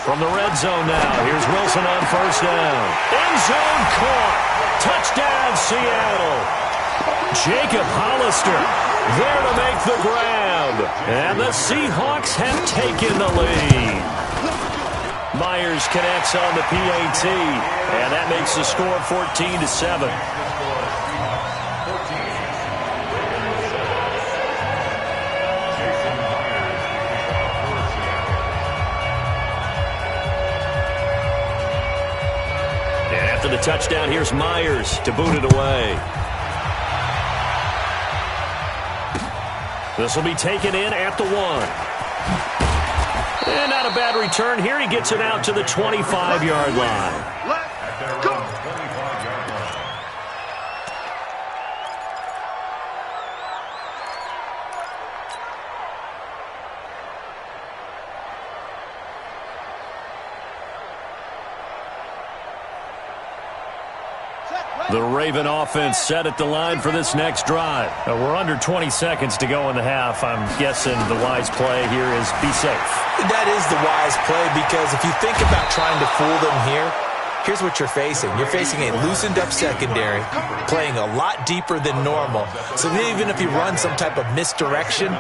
From the red zone now, here's Wilson on first down. End zone caught. Touchdown, Seattle. Jacob Hollister there to make the grab. And the Seahawks have taken the lead. Myers connects on the PAT, and that makes the score 14-7. And after the touchdown, here's Myers to boot it away. This will be taken in at the 1. And not a bad return here. He gets it out to the 25-yard line. Let's go. The Raven offense set at the line for this next drive. We're under 20 seconds to go in the half. I'm guessing the wise play here is be safe. That is the wise play, because if you think about trying to fool them here, here's what you're facing. You're facing a loosened up secondary, playing a lot deeper than normal. So even if you run some type of misdirection,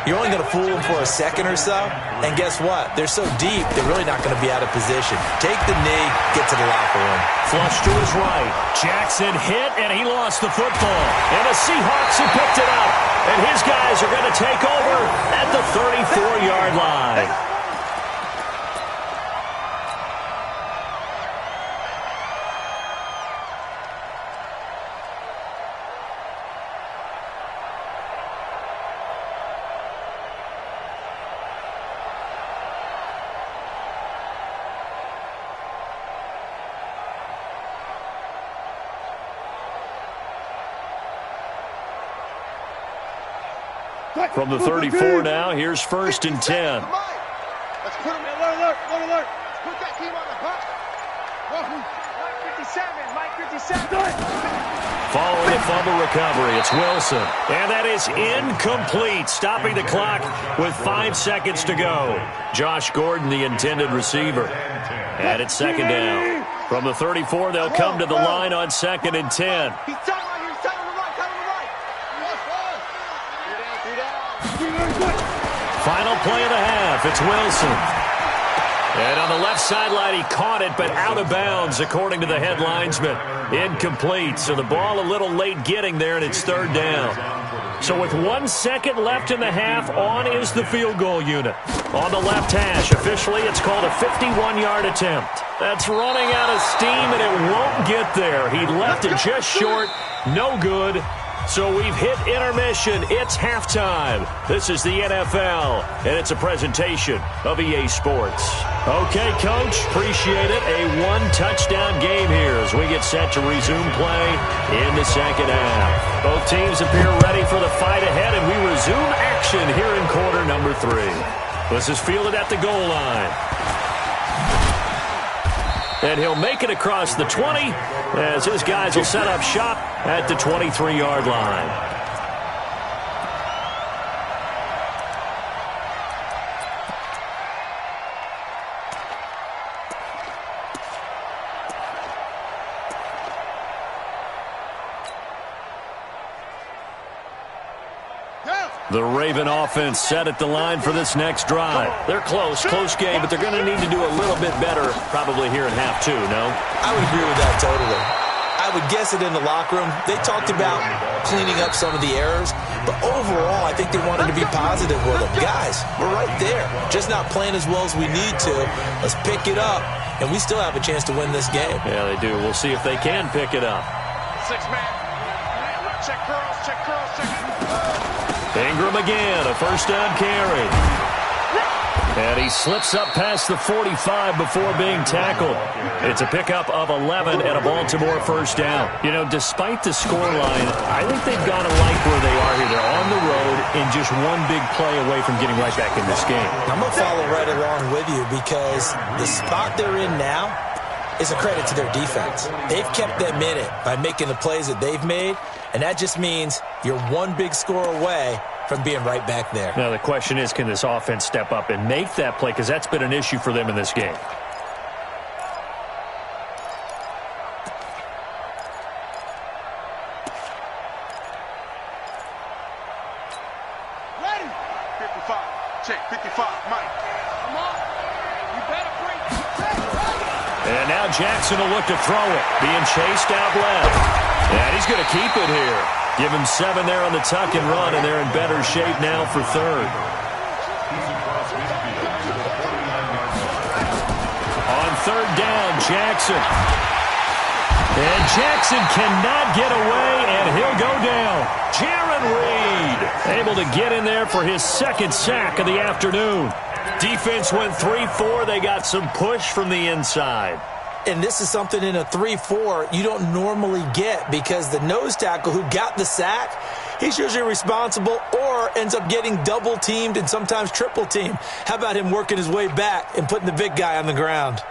you're only going to fool them for a second or so. And guess what? They're so deep, they're really not going to be out of position. Take the knee, get to the locker room. Flush to his right. Jackson hit, and he lost the football. And the Seahawks have picked it up. And his guys are going to take over at the 34-yard line. From the 34 now, here's 1st and 10. Let's put him in alert. Let's put that team on the puck. Mike 57. Following a fumble recovery, it's Wilson. And that is incomplete, stopping the clock with 5 seconds to go. Josh Gordon, the intended receiver. And it's 2nd down. From the 34, they'll come to the line on 2nd and 10. Final play of the half, it's Wilson. And on the left sideline, he caught it, but out of bounds, according to the head linesman. Incomplete, so the ball a little late getting there, and it's 3rd down. So with 1 second left in the half, on is the field goal unit. On the left hash, officially, it's called a 51-yard attempt. That's running out of steam, and it won't get there. He left it just short, no good. So we've hit intermission. It's halftime. This is the NFL, and it's a presentation of EA Sports. Okay, Coach, appreciate it. A 1-touchdown game here as we get set to resume play in the 2nd half. Both teams appear ready for the fight ahead, and we resume action here in quarter number 3. This is fielded at the goal line. And he'll make it across the 20 as his guys will set up shop at the 23-yard line. The Raven offense set at the line for this next drive. They're close game, but they're going to need to do a little bit better probably here in half 2, no? I would agree with that totally. I would guess it in the locker room. They talked about cleaning up some of the errors, but overall, I think they wanted to be positive with them. Guys, we're right there. Just not playing as well as we need to. Let's pick it up, and we still have a chance to win this game. Yeah, they do. We'll see if they can pick it up. 6-man. Check curls. Ingram again, a 1st down carry. And he slips up past the 45 before being tackled. It's a pickup of 11 and a Baltimore 1st down. You know, despite the scoreline, I think they've got to like where they are here. They're on the road and just one big play away from getting right back in this game. I'm going to follow right along with you because the spot they're in now, is a credit to their defense. They've kept them in it by making the plays that they've made, and that just means you're one big score away from being right back there. Now, the question is, can this offense step up and make that play? Because that's been an issue for them in this game. Ready? 55. Check. 55. Mike. Come on. You better bring it. And now Jackson will look to throw it. Being chased out left. And he's going to keep it here. Give him 7 there on the tuck and run, and they're in better shape now for third. On third down, Jackson. And Jackson cannot get away, and he'll go down. Jaron Reed able to get in there for his second sack of the afternoon. Defense went 3-4. They got some push from the inside. And this is something in a 3-4 you don't normally get, because the nose tackle who got the sack, he's usually responsible or ends up getting double-teamed and sometimes triple-teamed. How about him working his way back and putting the big guy on the ground?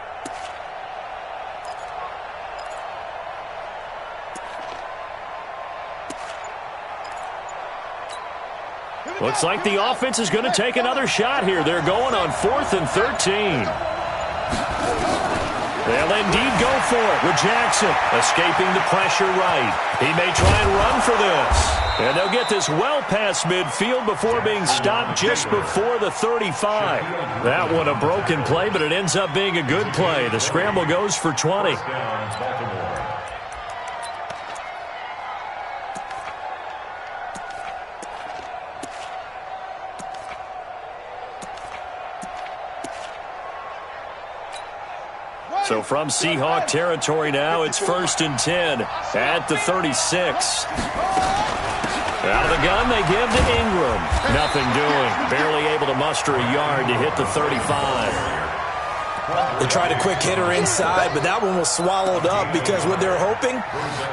Looks like the offense is going to take another shot here. They're going on 4th and 13. They'll indeed go for it with Jackson escaping the pressure right. He may try and run for this. And they'll get this well past midfield before being stopped just before the 35. That one a broken play, but it ends up being a good play. The scramble goes for 20. So from Seahawk territory now, it's 1st and 10 at the 36. Out of the gun, they give to Ingram. Nothing doing. Barely able to muster a yard to hit the 35. They tried a quick hitter inside, but that one was swallowed up because what they're hoping,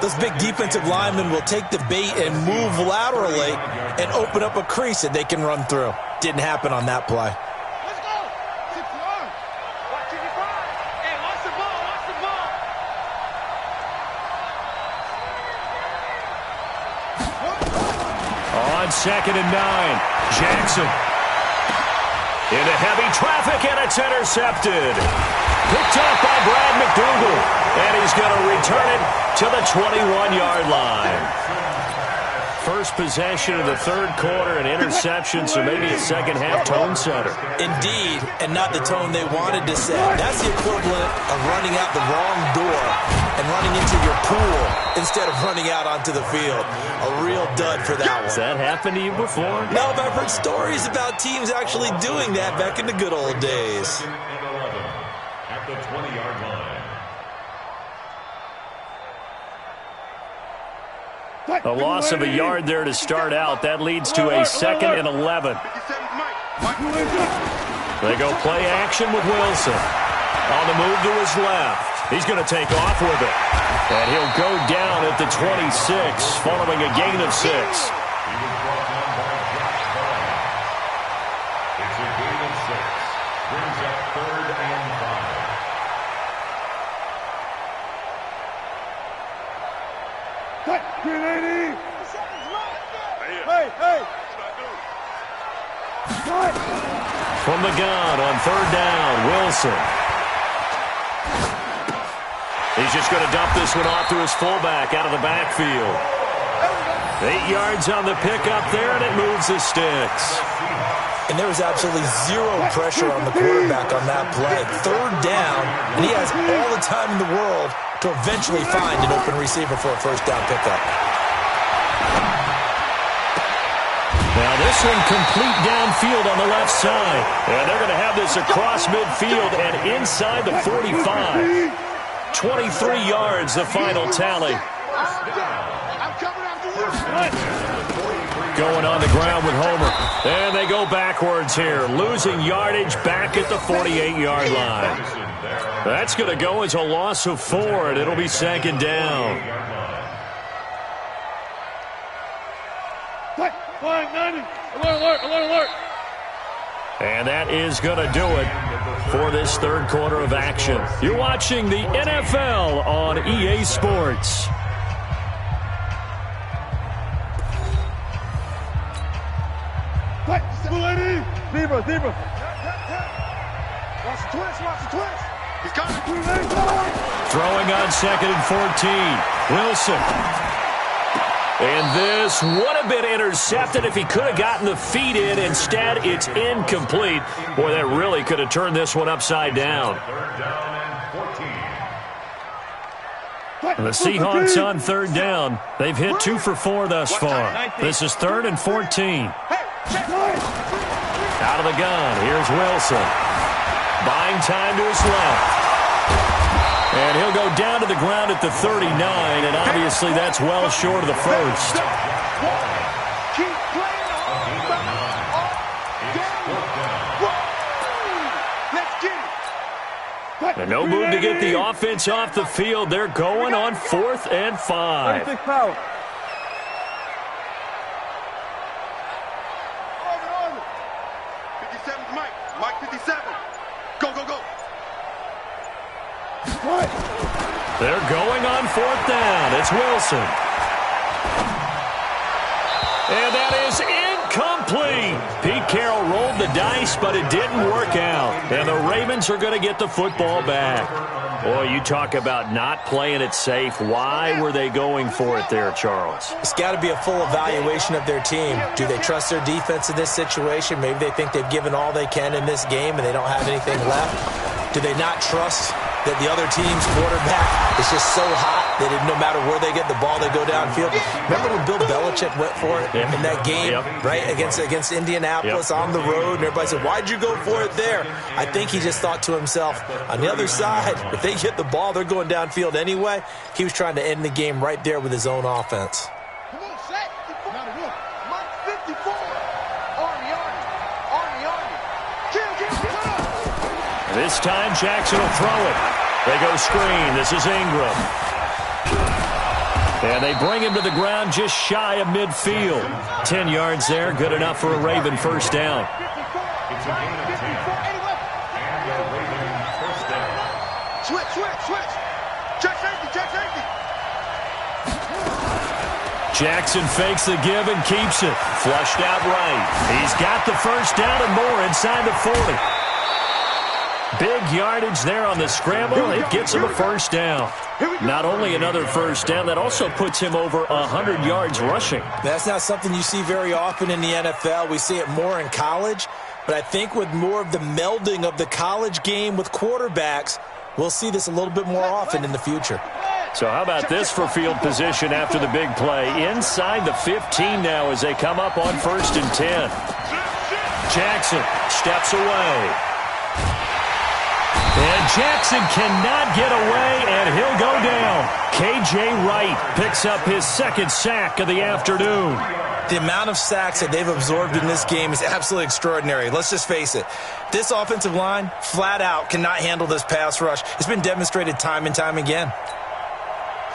those big defensive linemen will take the bait and move laterally and open up a crease that they can run through. Didn't happen on that play. On 2nd and 9, Jackson into heavy traffic, and it's intercepted. Picked off by Brad McDougal, and he's going to return it to the 21-yard line. First possession of the third quarter, an interception, so maybe a second-half tone setter. Indeed, and not the tone they wanted to set. That's the equivalent of running out the wrong door and running into your pool instead of running out onto the field. A real dud for that one. Has that happened to you before? No, but I've heard stories about teams actually doing that back in the good old days. At the 20-yard line. A loss of a yard there to start out. That leads to a 2nd and 11. They go play action with Wilson. On the move to his left. He's going to take off with it. And he'll go down at the 26 following a gain of 6. It's a gain of 6. Brings up 3rd and 5. From the gun on 3rd down, Wilson. He's just going to dump this one off to his fullback out of the backfield. 8 yards on the pickup there, and it moves the sticks. And there was absolutely zero pressure on the quarterback on that play. 3rd down, and he has all the time in the world to eventually find an open receiver for a 1st down pickup. Now this one complete downfield on the left side. And they're going to have this across midfield and inside the 45. 23 yards, the final tally. Going on the ground with Homer. And they go backwards here, losing yardage back at the 48-yard line. That's going to go as a loss of 4, and it'll be 2nd down. Flag 90. Alert, alert, alert, alert. And that is going to do it for this third quarter of action. You're watching the NFL on EA Sports. Deeper. Watch the twist. He's coming. Throwing on 2nd and 14. Wilson. And this would have been intercepted if he could have gotten the feet in. Instead, it's incomplete. Boy, that really could have turned this one upside down. And the Seahawks on 3rd down. They've hit 2 for 4 thus far. This is 3rd and 14. Out of the gun, here's Wilson. Buying time to his left. And he'll go down to the ground at the 39, and obviously that's well short of the first. Keep playing Let's get it. And no move to get the offense off the field. They're going on 4th and 5. 57's Mike 57. Go. They're going on 4th down. It's Wilson. And that is incomplete. Pete Carroll rolled the dice, but it didn't work out. And the Ravens are going to get the football back. Boy, you talk about not playing it safe. Why were they going for it there, Charles? It's got to be a full evaluation of their team. Do they trust their defense in this situation? Maybe they think they've given all they can in this game and they don't have anything left. Do they not trust that the other team's quarterback is just so hot that no matter where they get the ball, they go downfield? Remember when Bill Belichick went for it in that game, right, against Indianapolis on the road, and everybody said, why'd you go for it there? I think he just thought to himself, on the other side, if they get the ball, they're going downfield anyway. He was trying to end the game right there with his own offense. Come on, set. Mike 54. Army. This time, Jackson will throw it. They go screen. This is Ingram. And they bring him to the ground just shy of midfield. 10 yards there, good enough for a Raven first down. Switch. Check safety. Jackson fakes the give and keeps it. Flushed out right. He's got the first down and more inside the 40. Big yardage there on the scramble. It gets him a first down. Not only another first down, that also puts him over 100 yards rushing. That's not something you see very often in the NFL. We see it more in college. But I think with more of the melding of the college game with quarterbacks, we'll see this a little bit more often in the future. So how about this for field position after the big play? Inside the 15 now as they come up on 1st and 10. Jackson steps away. And Jackson cannot get away, and he'll go down. K.J. Wright picks up his 2nd sack of the afternoon. The amount of sacks that they've absorbed in this game is absolutely extraordinary. Let's just face it. This offensive line, flat out, cannot handle this pass rush. It's been demonstrated time and time again.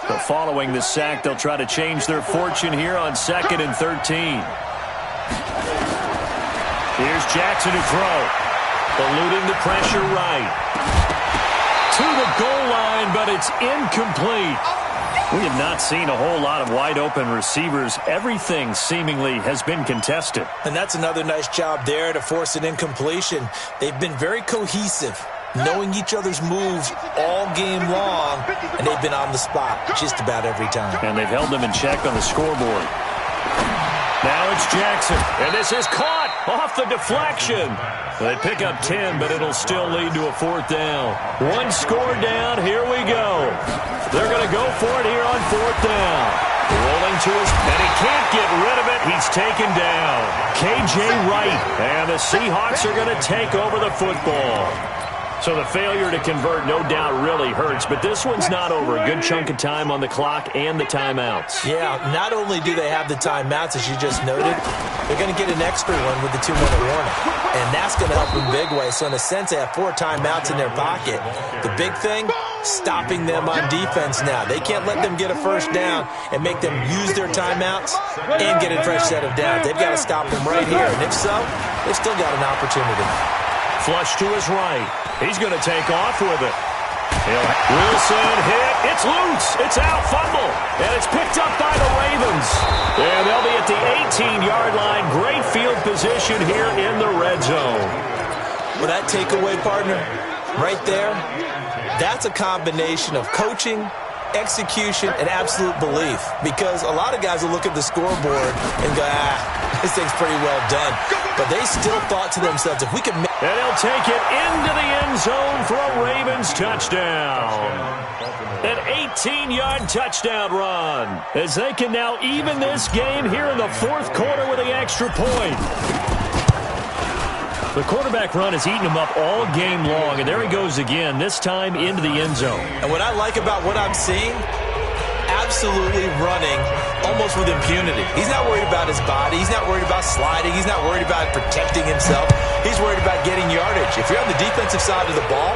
So following the sack, they'll try to change their fortune here on 2nd and 13. Here's Jackson to throw. Eluding the pressure right. To the goal line, but it's incomplete. We have not seen a whole lot of wide-open receivers. Everything seemingly has been contested. And that's another nice job there to force an incompletion. They've been very cohesive, knowing each other's moves all game long, and they've been on the spot just about every time. And they've held them in check on the scoreboard. Now it's Jackson, and this is caught off the deflection. They pick up 10, but it'll still lead to a 4th down. One score down, here we go. They're going to go for it here on 4th down. Rolling to his, and he can't get rid of it. He's taken down. K.J. Wright, and the Seahawks are going to take over the football. So the failure to convert, no doubt, really hurts. But this one's not over. A good chunk of time on the clock and the timeouts. Yeah, not only do they have the timeouts, as you just noted, they're going to get an extra one with the 2-minute warning. And that's going to help in a big way. So in a sense, they have 4 timeouts in their pocket. The big thing, stopping them on defense now. They can't let them get a first down and make them use their timeouts and get a fresh set of downs. They've got to stop them right here. And if so, they've still got an opportunity. Flush to his right. He's going to take off with it. Wilson hit. It's loose. It's out. Fumble. And it's picked up by the Ravens. And they'll be at the 18-yard line. Great field position here in the red zone. Well, that takeaway, partner, right there, that's a combination of coaching, execution, and absolute belief. Because a lot of guys will look at the scoreboard and go, this thing's pretty well done. But they still thought to themselves, if we can make... And he'll take it into the end zone for a Ravens touchdown. An 18-yard touchdown run, as they can now even this game here in the fourth quarter with the extra point. The quarterback run has eaten him up all game long, and there he goes again, this time into the end zone. And what I like about what I'm seeing, absolutely running almost with impunity. He's not worried about his body. He's not worried about sliding. He's not worried about protecting himself. He's worried about getting yardage. If you're on the defensive side of the ball,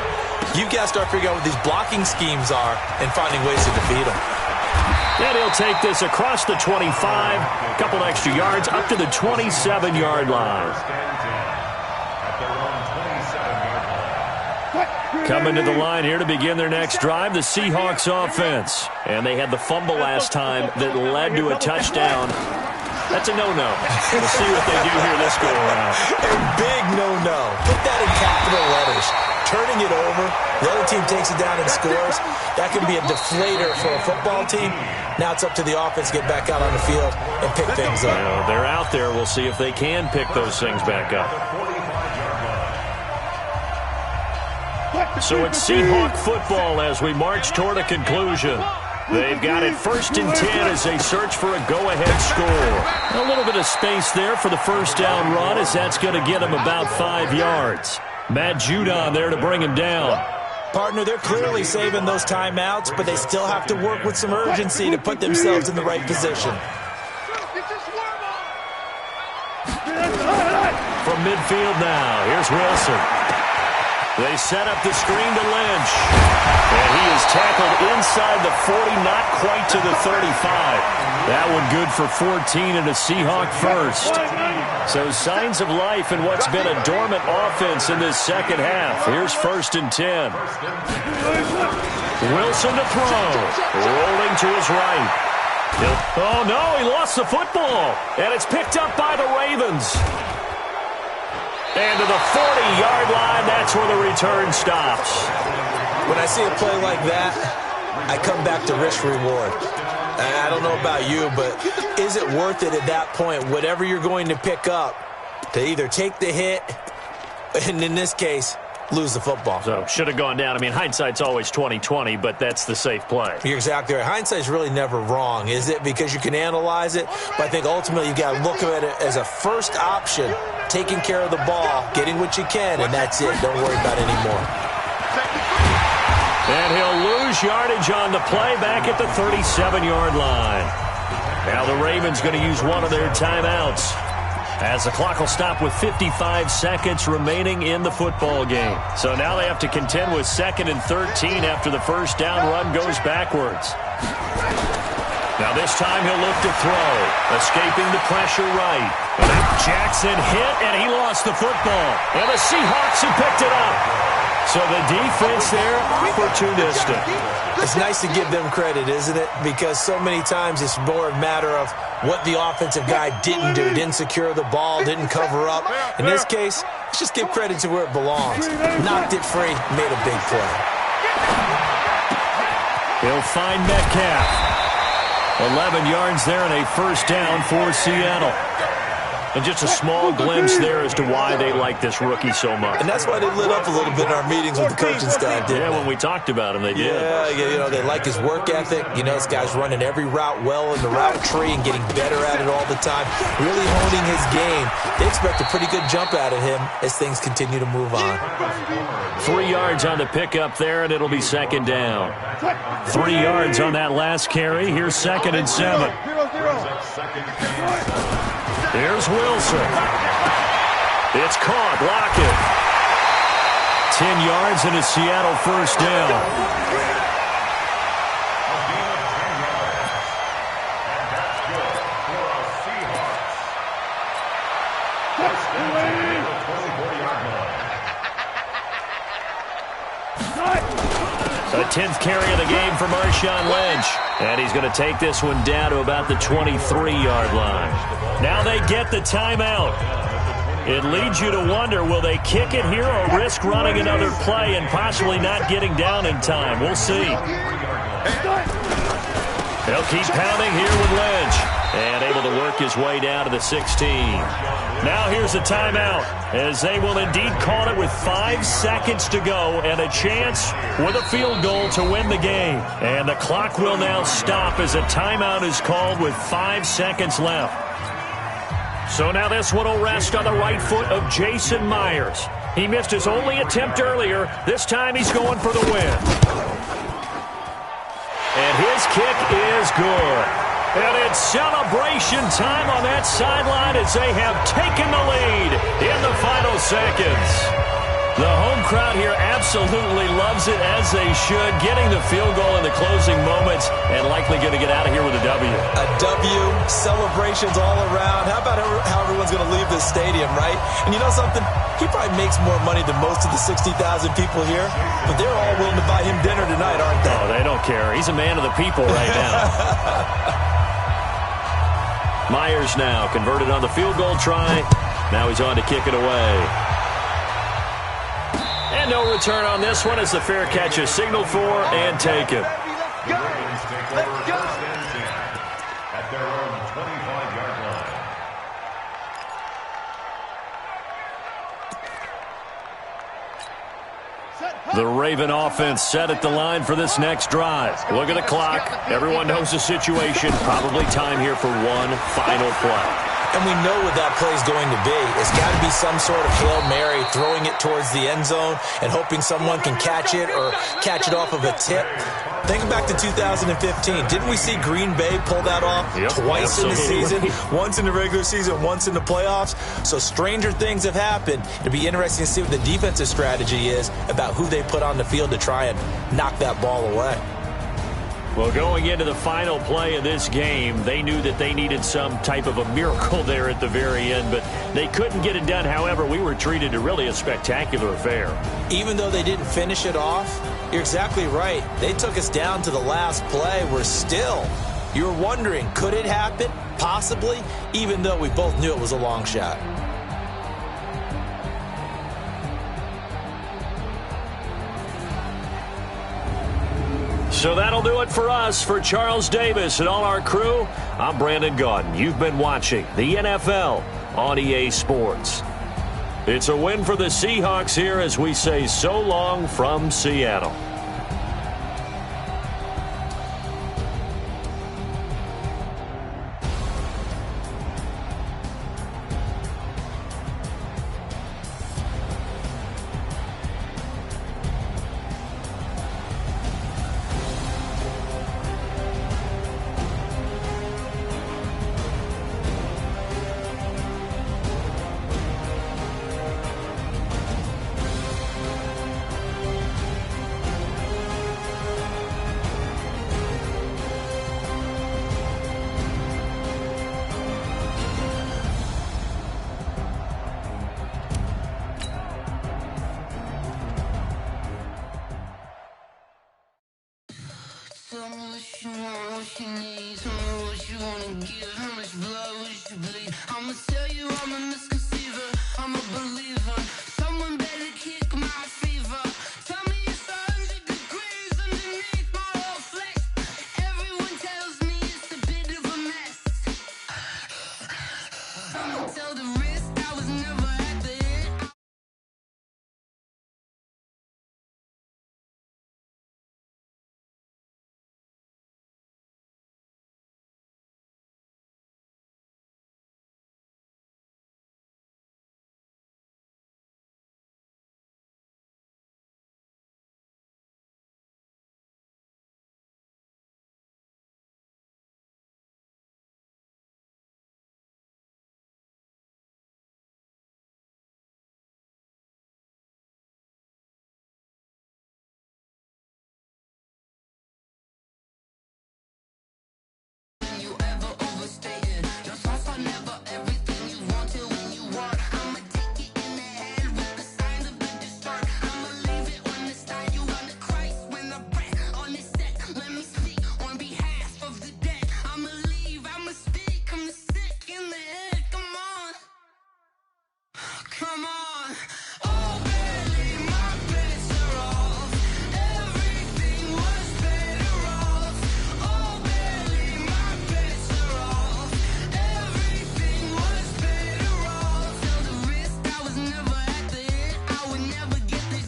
you've got to start figuring out what these blocking schemes are and finding ways to defeat them. And he'll take this across the 25, a couple extra yards, up to the 27-yard line. Coming to the line here to begin their next drive, the Seahawks offense. And they had the fumble last time that led to a touchdown. That's a no-no. We'll see what they do here this go-around. A big no-no. Put that in capital letters. Turning it over, the other team takes it down and scores. That could be a deflator for a football team. Now it's up to the offense to get back out on the field and pick things up. Well, they're out there. We'll see if they can pick those things back up. So it's Seahawk football as we march toward a conclusion. They've got it 1st and 10 as they search for a go-ahead score. A little bit of space there for the first down run, as that's going to get him about 5 yards. Matt Judon there to bring him down. Partner, they're clearly saving those timeouts, but they still have to work with some urgency to put themselves in the right position. From midfield now, here's Wilson. They set up the screen to Lynch. And he is tackled inside the 40, not quite to the 35. That one good for 14 and a Seahawk first. So signs of life in what's been a dormant offense in this second half. Here's 1st and 10. Wilson to throw. Rolling to his right. Oh, no, he lost the football. And it's picked up by the Ravens. And to the 40-yard line, that's where the return stops. When I see a play like that, I come back to risk-reward. I don't know about you, but is it worth it at that point, whatever you're going to pick up, to either take the hit, and in this case, lose the football? So, should have gone down. I mean, hindsight's always 20/20, but that's the safe play. You're exactly right. Hindsight's really never wrong, is it? Because you can analyze it, but I think ultimately you've got to look at it as a first option, taking care of the ball, getting what you can, and that's it. Don't worry about it anymore. And he'll lose yardage on the play back at the 37-yard line. Now the Ravens going to use one of their timeouts, as the clock will stop with 55 seconds remaining in the football game. So now they have to contend with 2nd and 13 after the first down run goes backwards. Now this time he'll look to throw, escaping the pressure right. Jackson hit, and he lost the football. And the Seahawks have picked it up. So the defense there, opportunistic. It's nice to give them credit, isn't it? Because so many times it's more a matter of what the offensive guy didn't do. Didn't secure the ball, didn't cover up. In this case, let's just give credit to where it belongs. Knocked it free, made a big play. He'll find Metcalf. 11 yards there and a first down for Seattle. And just a small glimpse there as to why they like this rookie so much. And that's why they lit up a little bit in our meetings with the coaching staff, didn't they? Yeah, when we talked about him, they did. Yeah, you know, they like his work ethic. You know, this guy's running every route well in the route tree and getting better at it all the time. Really honing his game. They expect a pretty good jump out of him as things continue to move on. 3 yards on the pickup there, and it'll be 2nd down. 3 yards on that last carry. Here's 2nd and 7. Here's Wilson. It's caught. 10 yards and a Seattle first down. The 10th carry of the game for Marshawn Lynch. And he's going to take this one down to about the 23-yard line. Now they get the timeout. It leads you to wonder, will they kick it here or risk running another play and possibly not getting down in time? We'll see. They'll keep pounding here with Lynch. And able to work his way down to the 16. Now here's a timeout, as they will indeed call it with 5 seconds to go and a chance with a field goal to win the game. And the clock will now stop as a timeout is called with 5 seconds left. So now this one will rest on the right foot of Jason Myers. He missed his only attempt earlier. This time he's going for the win. And his kick is good. And it's celebration time on that sideline as they have taken the lead in the final seconds. The home crowd here absolutely loves it, as they should, getting the field goal in the closing moments and likely going to get out of here with a W. A W, celebrations all around. How about how everyone's going to leave this stadium, right? And you know something? He probably makes more money than most of the 60,000 people here, but they're all willing to buy him dinner tonight, aren't they? Oh, they don't care. He's a man of the people right now. Myers now converted on the field goal try. Now he's on to kick it away. And no return on this one as the fair catch is signaled for and taken. Let's go. At their own 25-yard line. The Raven offense set at the line for this next drive. Look at the clock. Everyone knows the situation. Probably time here for one final play. And we know what that play is going to be. It's got to be some sort of Hail Mary, throwing it towards the end zone and hoping someone can catch it or catch it off of a tip. Think back to 2015. Didn't we see Green Bay pull that off twice in the season? Once in the regular season, once in the playoffs. So stranger things have happened. It'll be interesting to see what the defensive strategy is about who they put on the field to try and knock that ball away. Well, going into the final play of this game, they knew that they needed some type of a miracle there at the very end, but they couldn't get it done. However, we were treated to really a spectacular affair. Even though they didn't finish it off, you're exactly right. They took us down to the last play. We're still, you were wondering, could it happen? Possibly, even though we both knew it was a long shot. So that'll do it for us. For Charles Davis and all our crew, I'm Brandon Gaudin. You've been watching the NFL on EA Sports. It's a win for the Seahawks here as we say so long from Seattle. Tell me what you want, what you need. Tell me what you wanna give. How much blood would you bleed? I'ma tell you I'm a misconceiver. I'm a believer. Come on. Oh, barely, my bets are off. Everything was better off. Oh, barely, my bets are off. Everything was better off. Till the risk, I was never at the hit. I would never get this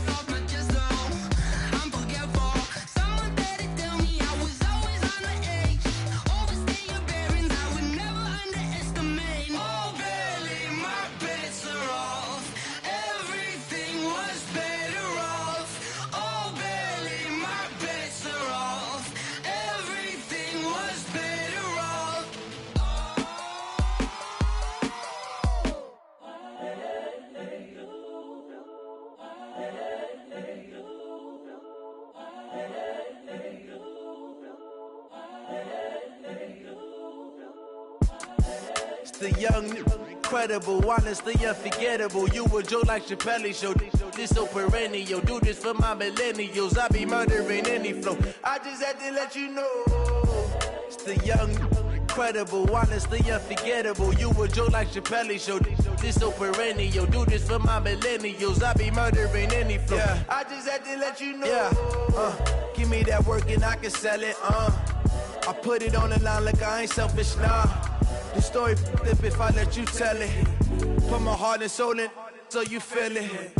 off my chest, though. I'm forgetful. Someone better tell me I was always on the edge. Overstay your bearings, I would never underestimate. Oh, barely, my bets are off. Everything was better off. Oh, barely, my bets are off. Everything was better off. It's the young, incredible, honestly unforgettable. You a Joe like Chappelle show. This so perennial. Do this for my millennials. I be murdering any flow. I just had to let you know. It's the young, incredible, honestly unforgettable. You a Joe like Chappelle show. This so perennial. Do this for my millennials. I be murdering any flow. Yeah. I just had to let you know. Yeah. Give me that work and I can sell it. I put it on the line like I ain't selfish, nah. The story flip if I let you tell it. Put my heart and soul in so you feel it.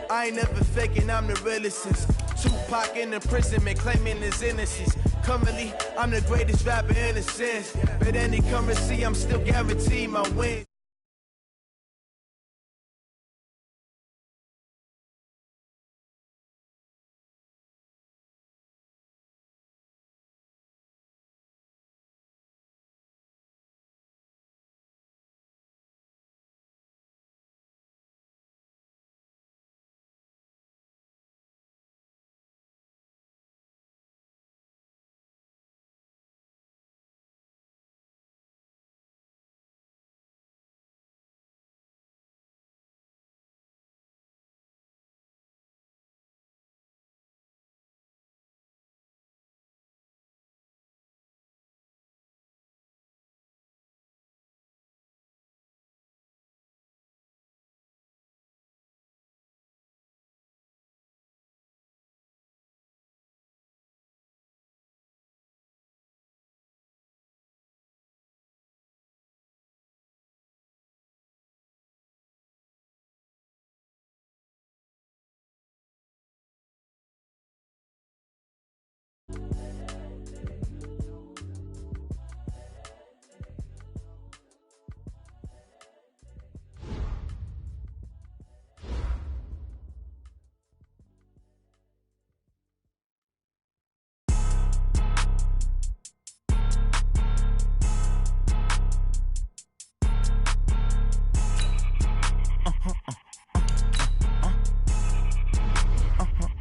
I ain't never faking, I'm the realest since Tupac in imprisonment claiming his innocence. Currently, I'm the greatest rapper in a sense. But any currency, I'm still guaranteed my win.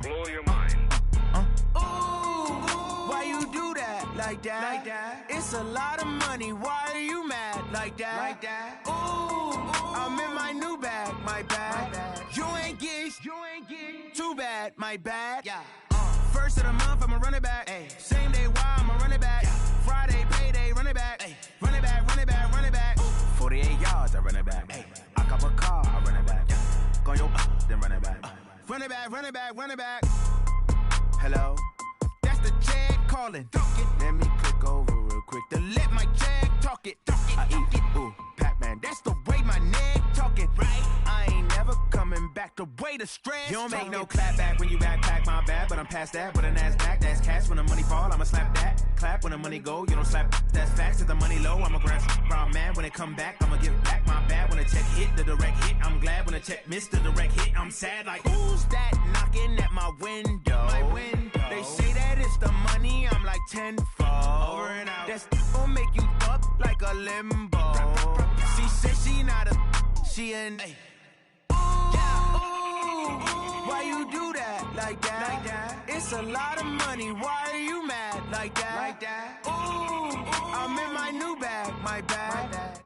Blow your mind. Why you do that like that? Like that? It's a lot of money. Why are you mad like that? Like that? Ooh, I'm in my new bag. My bad. You ain't get. Too bad. My bad. Yeah. First of the month, I'ma run it back. Ay. Same day, why I'ma run it back. Yeah. Friday, payday, run it back. Ay. Run it back, run it back, run it back. 48 yards, I run it back. Ay. I cop a car, I run it back. Yeah. Go yo, then run it back. Run it back, run it back, run it back. Hello? That's the jag calling. Let me click over real quick to let my jag talk it. I eat it, ooh, Pac-Man. That's the way my neck talking. Right? I ain't never coming back the way the stress. You don't make no clap back when you backpack, my bad, but I'm past that. With a NASDAQ, that's cash. When the money fall, I'ma slap that. Clap when the money go, you don't slap. That's facts. If the money low, I'ma grab round man. When it come back, I'ma give back my bad. When the check hit, the direct hit, I'm glad. When the check missed the direct hit, I'm sad. Like, who's that knocking at my window? My window. They say that it's the money, I'm like tenfold. Over and out. That's gon' make you up like a limbo. She said she not a, she an. Why you do that like that? Like that? It's a lot of money. Why are you mad like that? Like that? Ooh, I'm in my new bag. My bad.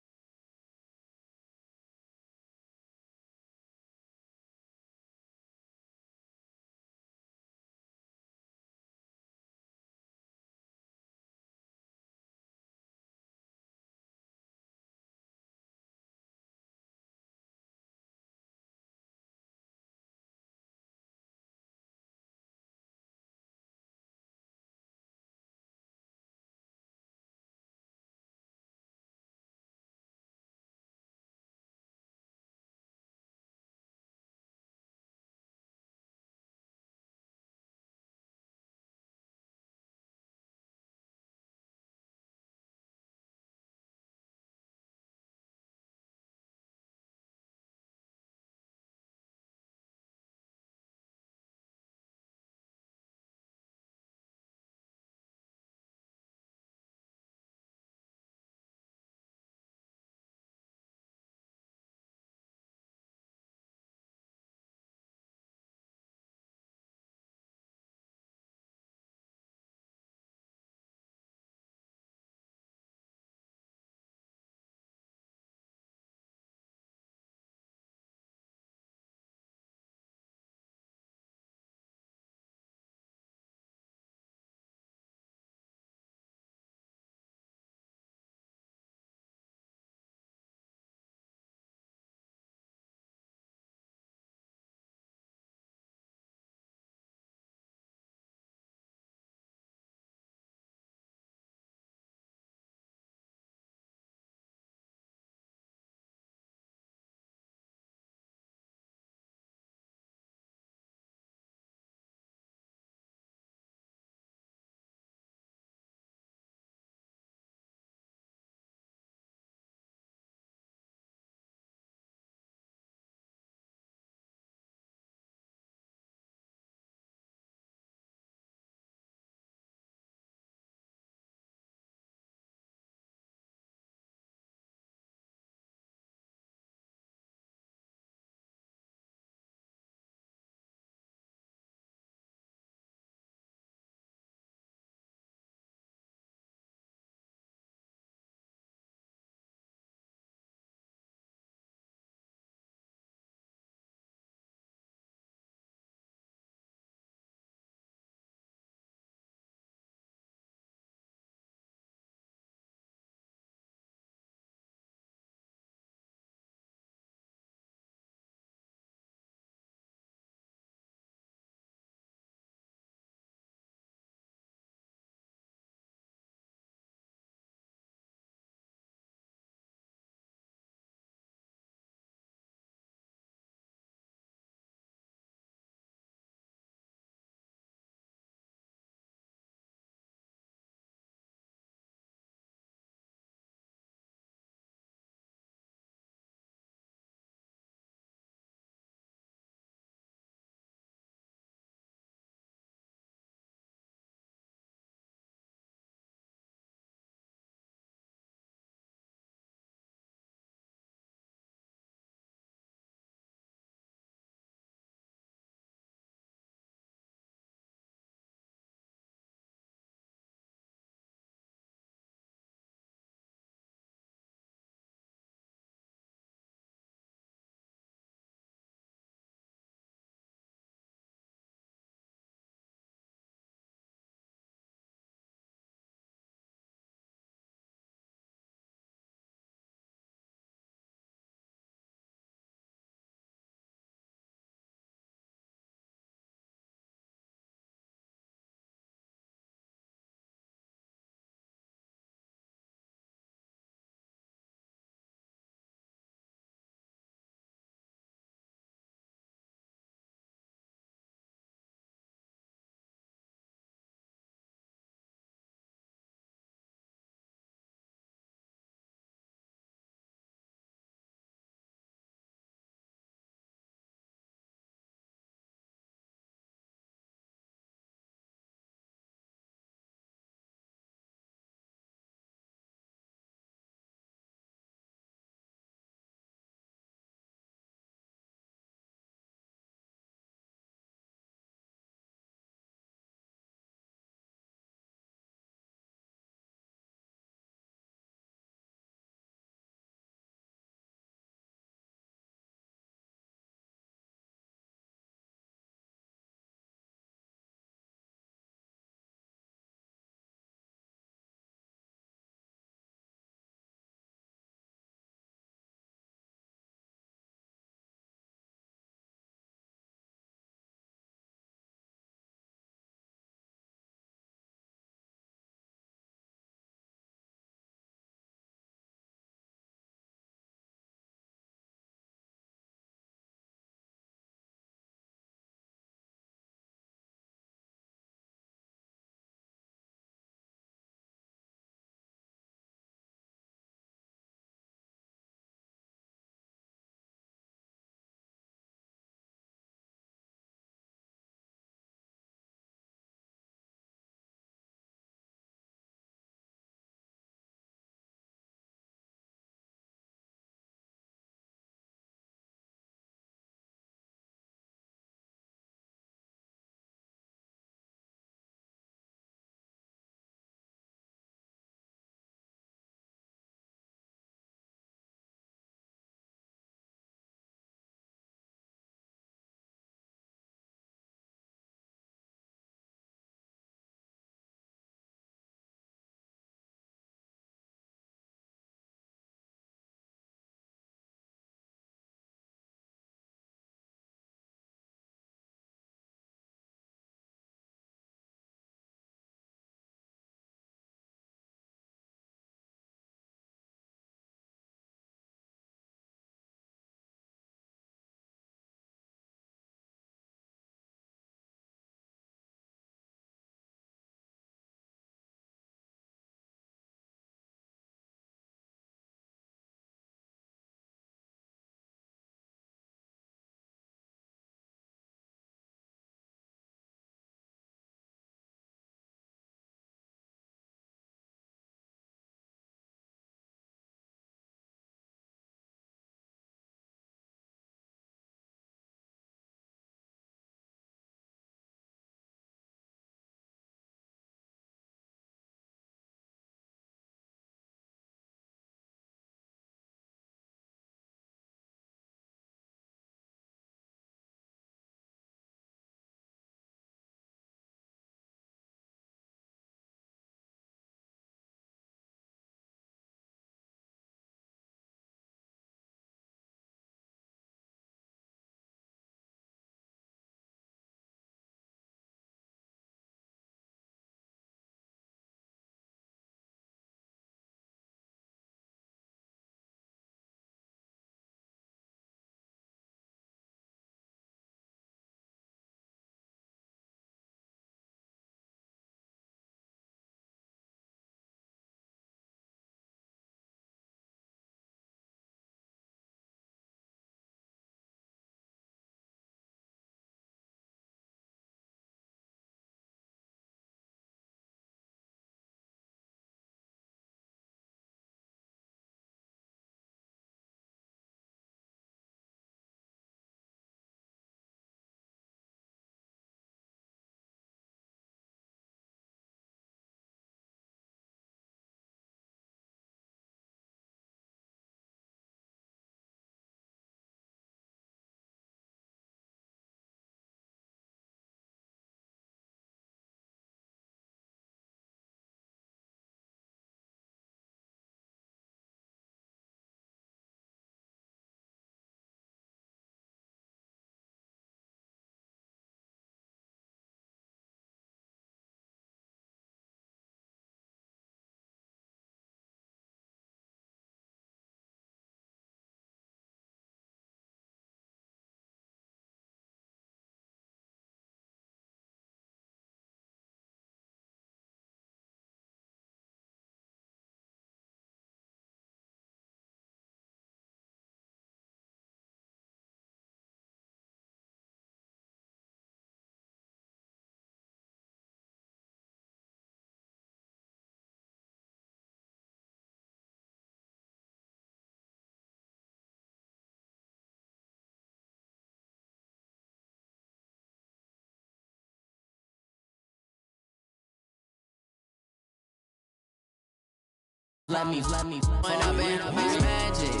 Let me, when I've been beach magic.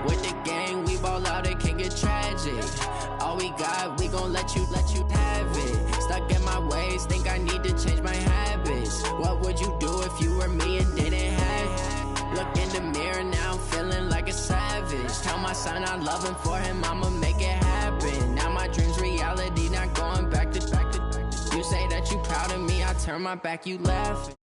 With the gang, we ball out, it can get tragic. All we got, we gon' let you have it. Stuck in my ways, think I need to change my habits. What would you do if you were me and didn't have it? Look in the mirror, now I'm feeling like a savage. Tell my son I love him, for him I'ma make it happen. Now my dream's reality, not going back to. You say that you proud of me, I turn my back, you laughing.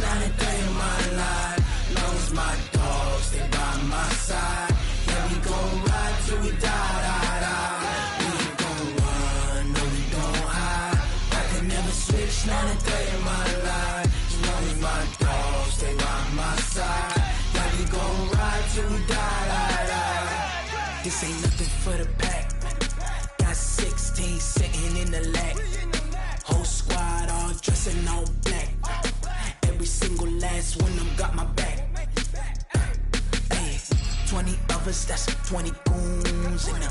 Not a day in my life. Long as my dogs, they by my side. Yeah, we gon' ride till we die. We ain't gon' run, no, we don't hide. I can never switch, not a day in my life. As long as my dogs, they by my side. Yeah, we gon' ride till we die. This ain't nothing for the pack. Got 16 sitting in the lag. Whole squad all dressing all black. Every single last one of them got my back. Hey, 20 of us, that's 20 goons. And a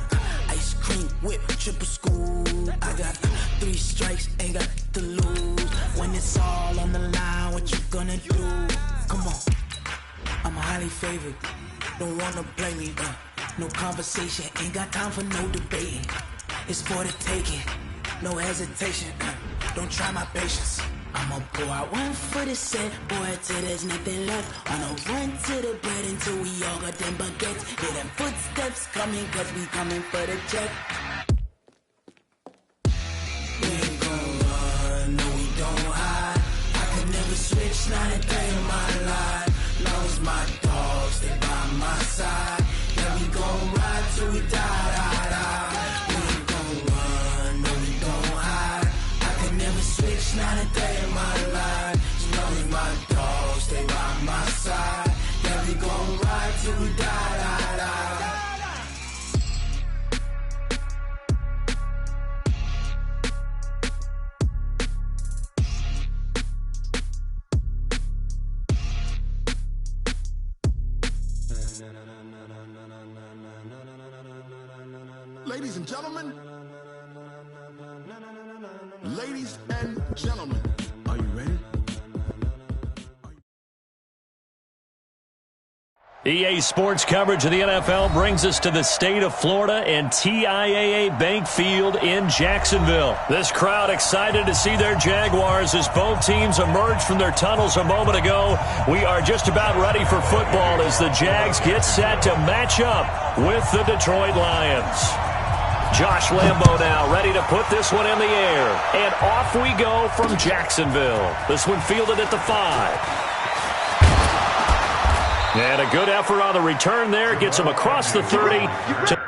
ice cream whip, triple scoop. I got 3 strikes, ain't got to lose. When it's all on the line, what you gonna do? Come on, I'm highly favored. Don't wanna play me, no conversation. Ain't got time for no debating. It's for the taking, no hesitation. Don't try my patience. I'ma pour out one for the set, boy, till there's nothing left. On a run to the bread until we all got them baguettes. Hear them footsteps coming, cause we coming for the check. We ain't gon' run, no, we don't hide. I can never switch, not a day in my life. Long as my dogs, they by my side. Yeah, we gon' ride till we die. We ain't gon' run, no, we don't hide. I can never switch, not a day in my life. As long as my dogs, they by my side. Yeah, we gon' ride till we die. Ladies and gentlemen, ladies and gentlemen, are you ready? EA Sports coverage of the NFL brings us to the state of Florida and TIAA Bank Field in Jacksonville. This crowd excited to see their Jaguars as both teams emerged from their tunnels a moment ago. We are just about ready for football as the Jags get set to match up with the Detroit Lions. Josh Lambo now ready to put this one in the air. And off we go from Jacksonville. This one fielded at the 5. And a good effort on the return there. Gets him across the 30 to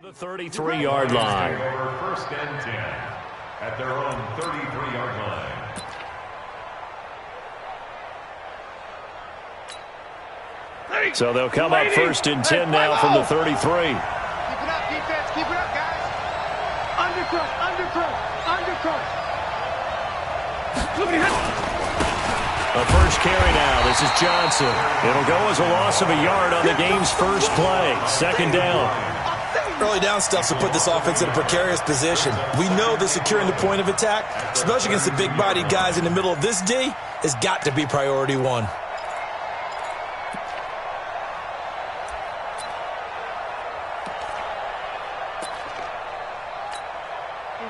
The 33-yard line. First and 10 at their own 33-yard line. So they'll come up first and 10 now from the 33. Keep it up, defense. Keep it up, guys. Undercrush, undercrush, undercrush. A first carry now. This is Johnson. It'll go as a loss of a yard on the game's first play. Second down. Early down stuff to put this offense in a precarious position. We know that securing the point of attack, especially against the big-bodied guys in the middle of this D, has got to be priority one.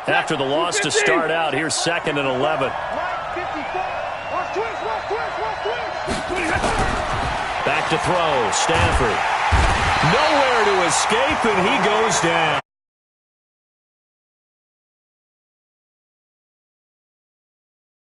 After the loss to start out, here's second and 11. Back to throw. Stafford. Nowhere to escape, and he goes down.